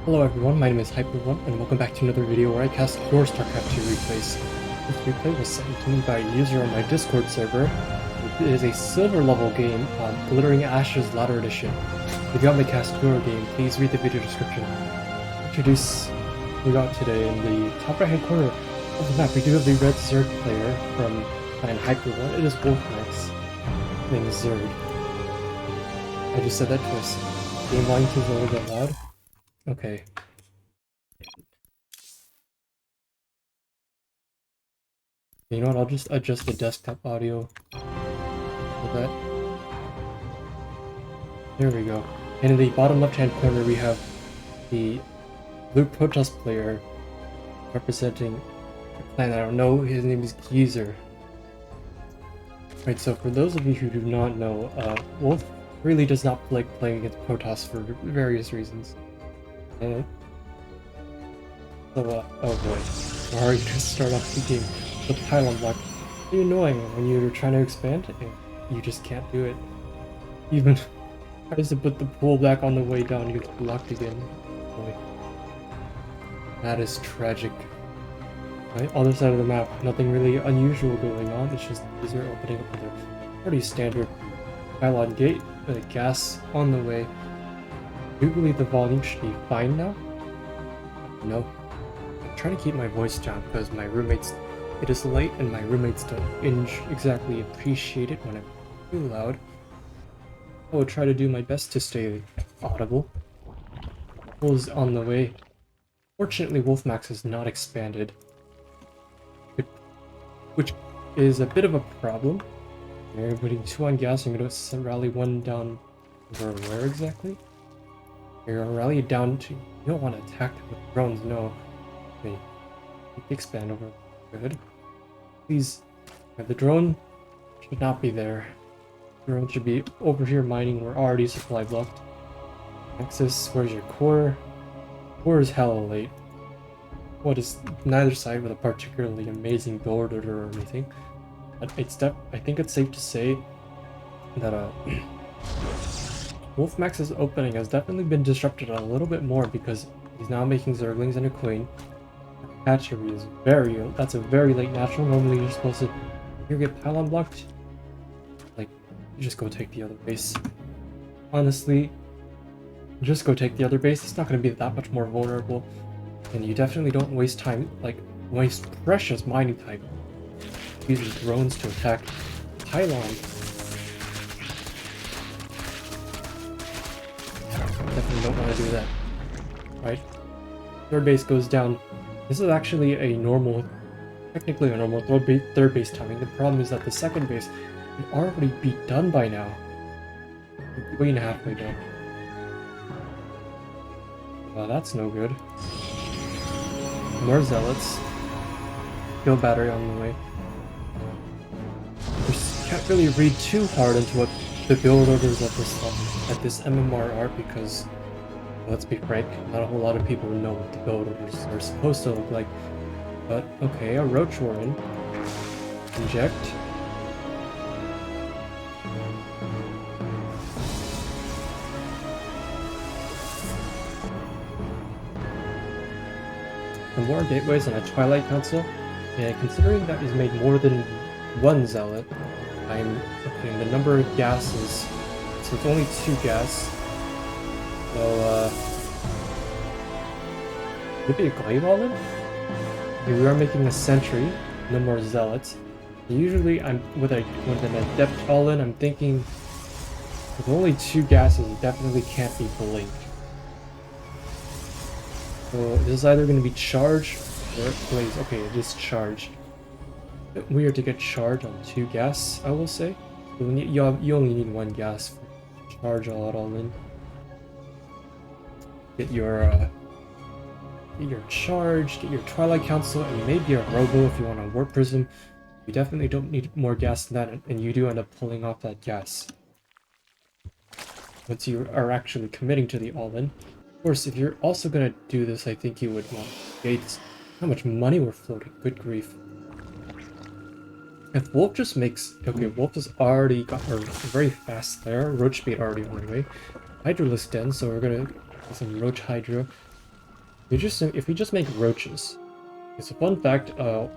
Hello everyone, my name is Hyper1 and welcome back to another video where I cast your StarCraft 2 replays. This replay was sent to me by a user on my Discord server. It is a silver level game on Glittering Ashes Ladder Edition. If you want me to cast your game, please read the video description. Introduce we got today in the top right hand corner of the map. We do have the red Zerg player from clan Hyper1. It is wolfmax, playing Zerg. I just said that twice. Game volume is a little bit loud. Okay. You know what, I'll just adjust the desktop audio for that. There we go. And in the bottom left hand corner we have the blue Protoss player representing a clan I don't know. His name is Geezer. Right, so for those of you who do not know, Wolf really does not like playing against Protoss for various reasons. And so, oh boy, why are you gonna start off the game with pylon block? It's really annoying when you're trying to expand and you just can't do it. Even tries to put the pool back on the way down, you get blocked again. Boy. That is tragic. Right, other side of the map, nothing really unusual going on, it's just these are opening up their pretty standard pylon gate with a gas on the way. I do believe the volume should be fine now. No. I'm trying to keep my voice down because my roommates, it is late and my roommates don't exactly appreciate it when I'm too loud. I will try to do my best to stay audible. Pool is on the way. Fortunately, wolfmax is not expanded, which is a bit of a problem. You're putting 2 on gas, I'm going to rally 1 down over where exactly? You're gonna rally it down to, you don't want to attack with drones, no. Okay, expand over, good. Please, the drone should not be there. The drone should be over here mining, we're already supply blocked. Nexus, where's your core? Core is hella late. What is neither side with a particularly amazing build order or anything. But I think it's safe to say that wolfmax's opening has definitely been disrupted a little bit more because he's now making Zerglings and a Queen. Hatchery is that's a very late natural. Normally you're supposed to, if you get pylon blocked, like, you just go take the other base. Honestly, just go take the other base, it's not going to be that much more vulnerable. And you definitely don't waste time, like, waste precious mining time using drones to attack pylon. Definitely don't want to do that. Right? Third base goes down. This is actually a normal, technically a normal third base timing. The problem is that the second base would already be done by now. Way and halfway done. Well, that's no good. More zealots. Kill battery on the way. You can't really read too hard into what the build orders at this MMR are because, let's be frank, not a whole lot of people know what the build orders are supposed to look like. But okay, a roach warren. Inject. The more gateways on a Twilight Council, and considering that is made more than 1 zealot, I'm okay, the number of gases, so it's only 2 gas. So, maybe a glaive all in? Okay, we are making a sentry, no more zealots. Usually, with an adept all in, I'm thinking with only 2 gases, it definitely can't be blinked. So this is either going to be charge or blaze. Okay, it is charge. Weird to get charge on 2 gas, I will say. So you only need 1 gas for charge all in. Get your charge, get your Twilight Council, and maybe a Robo if you want a Warp Prism. You definitely don't need more gas than that, and you do end up pulling off that gas once you are actually committing to the all-in. Of course, if you're also gonna do this, I think you would want gates. How much money we're floating, good grief. If Wolf just makes... Okay, Wolf has already got her very fast there. Roach speed already on the way. Hydralisk Den, so we're gonna get some Roach Hydra. If we just make roaches, it's a fun fact. I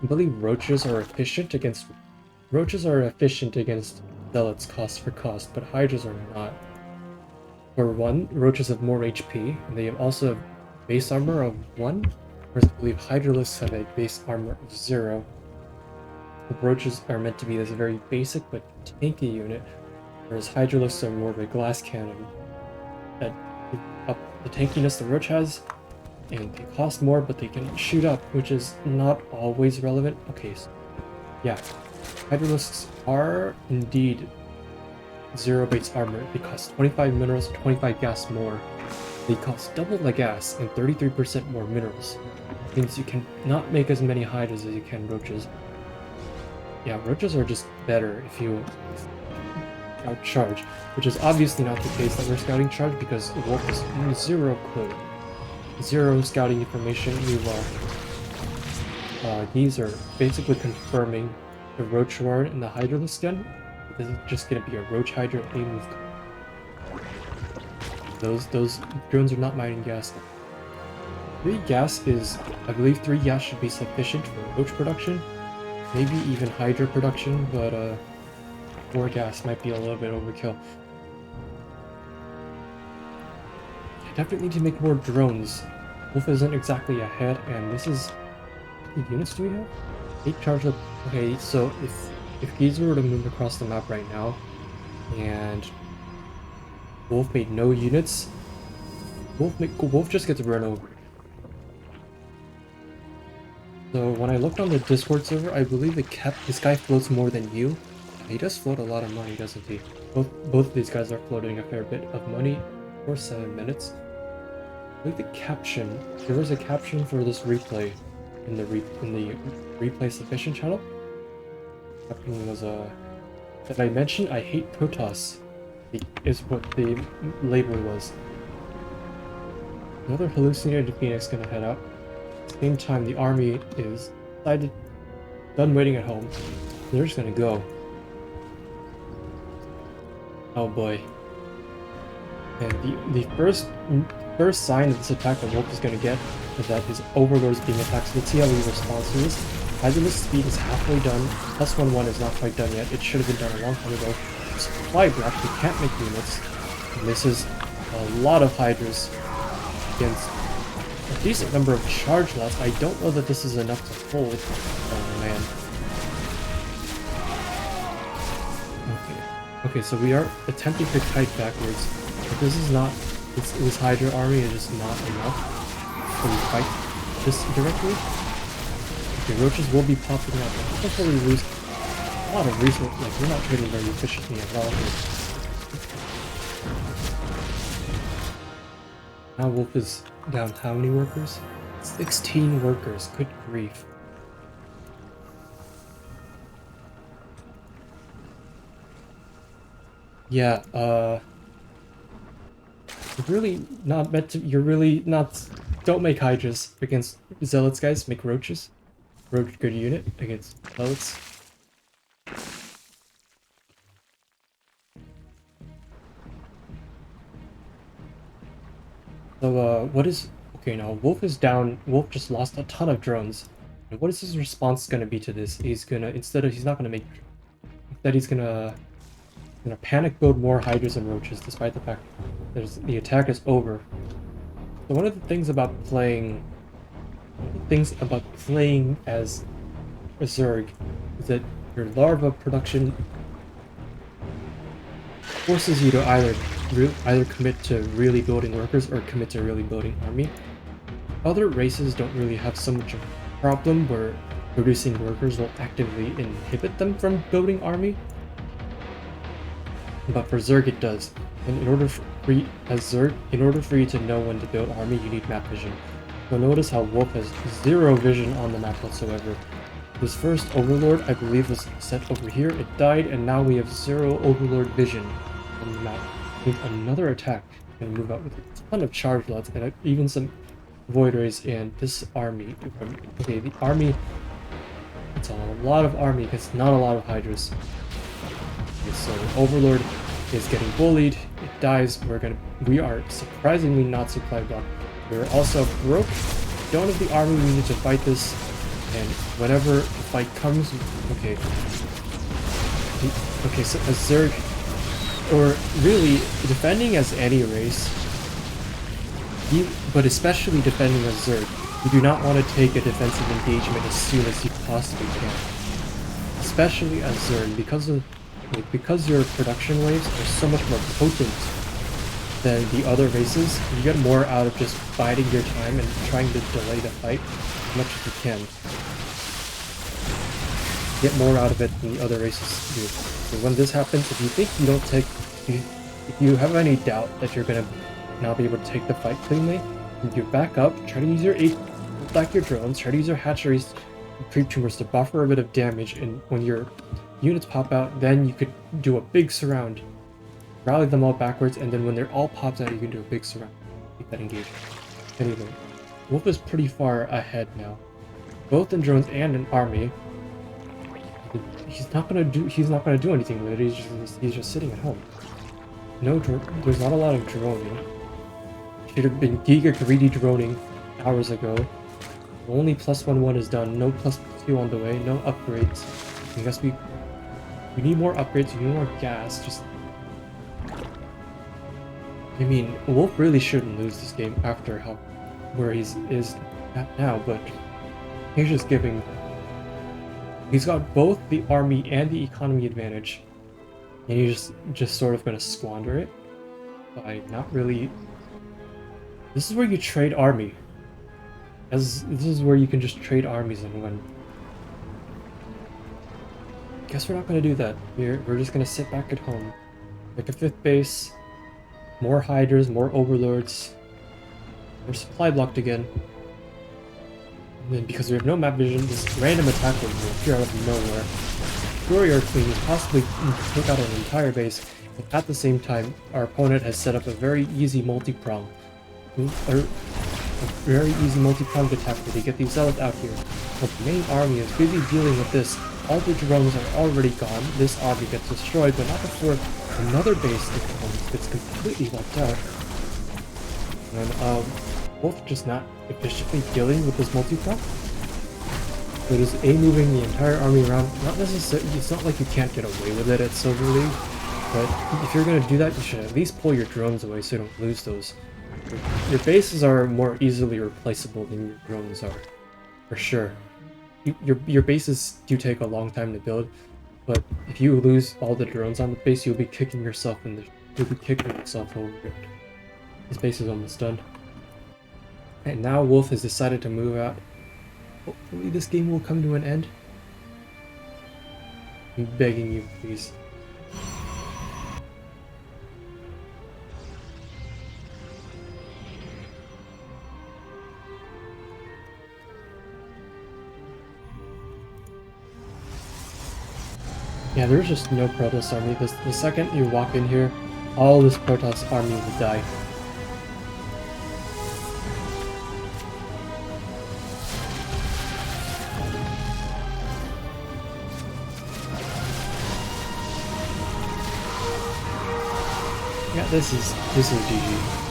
believe roaches are efficient against zealots cost for cost, but hydras are not. For one, roaches have more HP, and they also have base armor of 1, whereas I believe hydralisks have a base armor of 0. The roaches are meant to be this very basic but tanky unit, whereas hydralisks are more of a glass cannon that give up the tankiness the roach has, and they cost more, but they can shoot up, which is not always relevant. Okay, so yeah, hydralisks are indeed 0 base armor. They cost 25 minerals, 25 gas more. They cost double the gas and 33% more minerals. It means you can not make as many hydras as you can roaches. Yeah, roaches are just better if you outcharge, which is obviously not the case that we're scouting charge because Wolf is 0 clue. 0 scouting information. These are basically confirming the Roach Ward and the Hydralisk gun. This is just gonna be a Roach Hydra aim move. Those drones are not mining gas. 3 gas is, I believe 3 gas should be sufficient for Roach production. Maybe even Hydra production, but 4 gas might be a little bit overkill. I definitely need to make more drones. Wolf isn't exactly ahead, and this is... How many units do we have? 8 charge up. Okay, so if Giza were to move across the map right now, and Wolf made no units, Wolf just gets run over. So when I looked on the Discord server, I believe this guy floats more than you. He does float a lot of money, doesn't he? Both of these guys are floating a fair bit of money for 7 minutes. I believe the caption, there was a caption for this replay in the replay submission channel. The caption was that I mentioned I hate Protoss is what the label was. Another hallucinated Phoenix gonna head out. At the same time, the army is done waiting at home. They're just gonna go. Oh boy. And the first sign of this attack that Wolf is gonna get is that his overlord is being attacked. So let's see how he responds to this. Hydralisk speed is halfway done. +1/1 is not quite done yet. It should have been done a long time ago. Supply block, he can't make units. And this is a lot of Hydras against a decent number of charge lots. I don't know that this is enough to hold. Oh man. Okay, so we are attempting to kite backwards, but this is not, this Hydra army is just not enough to fight this directly. Okay, roaches will be popping up, but before we lose a lot of resources, like we're not trading very efficiently at all here. Now Wolf is down how many workers? 16 workers, good grief. Yeah, you're really not, don't make Hydras against Zealots, guys, make Roaches. Roach good unit against Zealots. So, okay, now Wolf is down, Wolf just lost a ton of drones. And what is his response gonna be to this? He's gonna panic build more Hydras and Roaches, despite the fact the attack is over. So one of the things about playing as a Zerg is that your larva production forces you to either commit to really building workers or commit to really building army. Other races don't really have so much of a problem where producing workers will actively inhibit them from building army. But for Zerg it does. And in order for you to know when to build army, you need map vision. So notice how Wolf has 0 vision on the map whatsoever. His first Overlord, I believe, was set over here. It died, and now we have 0 Overlord vision on the map. We have another attack. We're gonna move out with a ton of charge lots and even some Void Rays and this army. Okay, the army. It's a lot of army because not a lot of Hydras. So the Overlord is getting bullied. It dies, we are surprisingly not supply blocked. We're also broke. Don't have the army we need to fight this, and whenever the fight comes, okay. Okay, so as Zerg, or really defending as any race, but especially defending as Zerg, you do not want to take a defensive engagement as soon as you possibly can. Especially as Zerg, because your production waves are so much more potent than the other races, you get more out of just biding your time and trying to delay the fight as much as you can. Get more out of it than the other races do. So when this happens, if you think you don't take, if you have any doubt that you're gonna not be able to take the fight cleanly, you back up, try to use your back your drones, try to use your hatcheries, creep tumors to buffer a bit of damage, and when your units pop out, then you could do a big surround. Rally them all backwards, and then when they're all popped out, you can do a big surround. Keep that engagement. Anyway, Wolf is pretty far ahead now, both in drones and in army. He's not gonna do anything with it. He's just sitting at home. There's not a lot of droning. Should have been giga greedy droning hours ago. Only +1/1 is done. No +2 on the way. No upgrades. I guess we need more upgrades. We need more gas. I mean, Wolf really shouldn't lose this game after where he is at now, but he's just giving. He's got both the army and the economy advantage, and he's just sort of gonna squander it by not really. This is where you trade army. This is where you can just trade armies and win. Guess we're not gonna do that. We're just gonna sit back at home, make a 5th base, more hydras, more overlords. We're supply blocked again. And then because we have no map vision, this random attack will appear out of nowhere. Destroy our queens, possibly take out an entire base. And at the same time, our opponent has set up a very easy multi-prong. A very easy multi-pronged attack where they get these zealots out here. But the main army is busy dealing with this. All the drones are already gone. This army gets destroyed, but not before another base gets completely wiped out. And Wolf just not efficiently dealing with this multi-prong. So it is moving the entire army around. Not necessarily. It's not like you can't get away with it at Silver League, but if you're gonna do that, you should at least pull your drones away so you don't lose those. Your bases are more easily replaceable than your drones are, for sure. Your bases do take a long time to build, but if you lose all the drones on the base, you'll be kicking yourself over it. This base is almost done. And now Wolf has decided to move out. Hopefully this game will come to an end. I'm begging you, please. Yeah, there's just no Protoss army. The second you walk in here, all this Protoss army will die. Yeah, this is GG.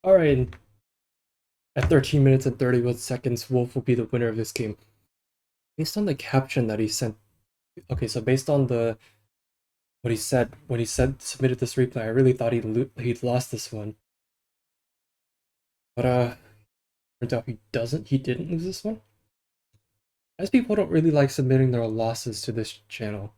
Alright, at 13 minutes and 31 seconds, Wolf will be the winner of this game. Based on the caption that he sent, okay, so based on what he said when he submitted this replay, I really thought he'd lost this one. But turns out he didn't lose this one. As people don't really like submitting their losses to this channel.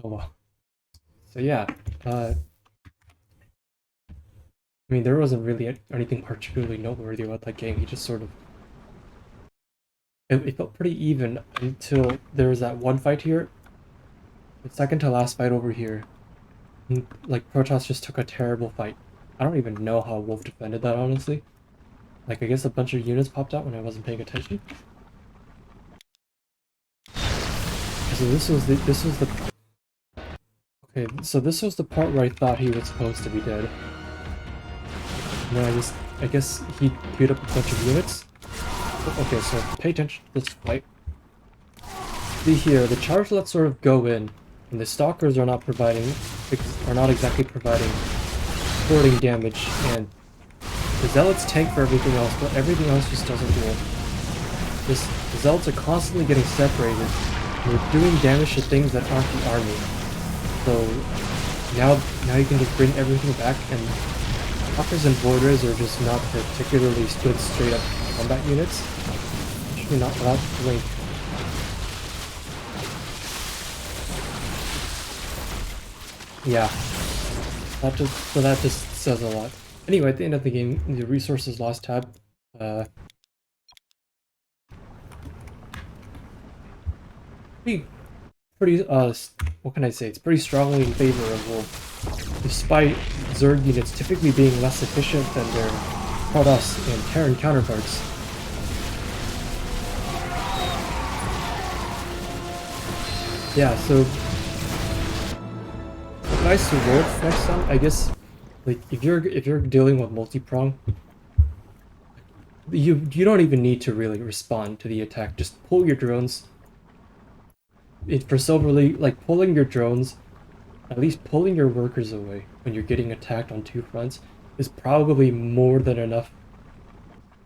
Oh well. So yeah, I mean, there wasn't really anything particularly noteworthy about that game. He just sort of... It felt pretty even until there was that one fight here. The second to last fight over here. And, like, Protoss just took a terrible fight. I don't even know how Wolf defended that, honestly. Like, I guess a bunch of units popped out when I wasn't paying attention. So this was the... Okay, so this was the part where I thought he was supposed to be dead. No, I guess he queued up a bunch of units. Okay, so pay attention to this fight. See here, the chargelets sort of go in, and the stalkers are not exactly providing supporting damage, and the zealots tank for everything else, but everything else just doesn't work. The zealots are constantly getting separated, and they're doing damage to things that aren't the army. So now you can just bring everything back, and Talkers and Borders are just not particularly good straight up combat units. Actually not without Blink. Yeah. That just says a lot. Anyway, at the end of the game, the resources lost tab. Pretty what can I say? It's pretty strongly in favor of Wolf, despite Zerg units typically being less efficient than their Protoss and Terran counterparts. Yeah, so nice to Wolf next time. I guess, like if you're dealing with multi-prong, you don't even need to really respond to the attack. Just pull your drones. For Silver League, like pulling your drones, at least pulling your workers away when you're getting attacked on two fronts, is probably more than enough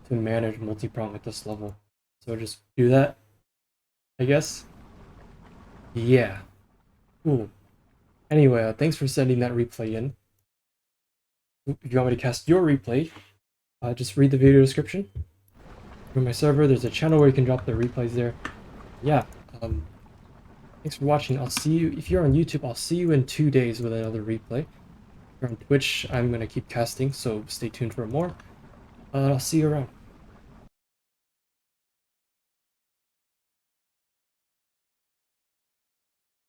to manage multi-prong at this level. So just do that, I guess. Yeah. Cool. Anyway, thanks for sending that replay in. If you want me to cast your replay, just read the video description. For my server, there's a channel where you can drop the replays there. Yeah. Thanks for watching. I'll see you, if you're on YouTube, I'll see you in 2 days with another replay. If you're on Twitch, I'm going to keep casting, so stay tuned for more. I'll see you around.